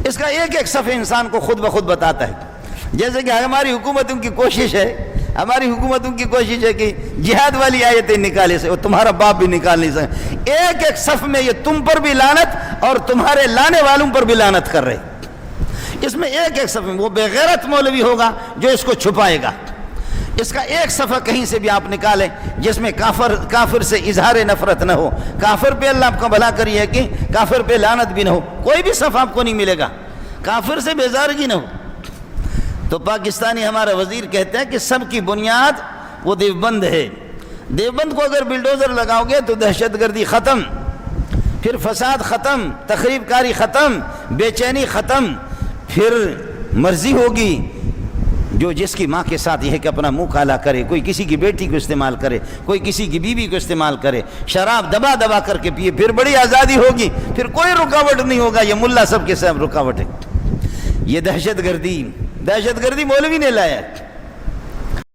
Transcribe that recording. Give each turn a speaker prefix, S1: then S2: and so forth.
S1: اس کا ایک ایک صفحہ انسان کو خود بخود بتاتا ہے. جیسے کہ ہماری حکومتوں کی کوشش ہے کہ جہاد والی آیتیں نکالے سے، اور تمہارا باپ بھی نکال نہیں سکے. ایک ایک صف میں یہ تم پر بھی لعنت اور تمہارے لانے والوں پر بھی لعنت کر رہے. اس میں ایک ایک صف میں وہ بے غیرت مولوی ہوگا جو اس کو چھپائے گا. اس کا ایک صفحہ کہیں سے بھی آپ نکالیں جس میں کافر سے اظہار نفرت نہ ہو، کافر پہ اللہ آپ کا بھلا کریے کہ کافر پہ لعنت بھی نہ ہو. کوئی بھی صفحہ آپ کو نہیں ملے گا کافر سے بیزارگی نہ ہو. تو پاکستانی ہمارا وزیر کہتے ہیں کہ سب کی بنیاد وہ دیوبند ہے. دیوبند کو اگر بلڈوزر لگاؤ گے تو دہشت گردی ختم، پھر فساد ختم، تخریب کاری ختم، بے چینی ختم، پھر مرضی ہوگی جو جس کی ماں کے ساتھ یہ ہے کہ اپنا منہ کالا کرے، کوئی کسی کی بیٹی کو استعمال کرے، کوئی کسی کی بیوی کو استعمال کرے، شراب دبا دبا کر کے پیے، پھر بڑی آزادی ہوگی، پھر کوئی رکاوٹ نہیں ہوگا. یہ ملا سب کے سب رکاوٹ ہے. یہ دہشت گردی مولوی نے لایا.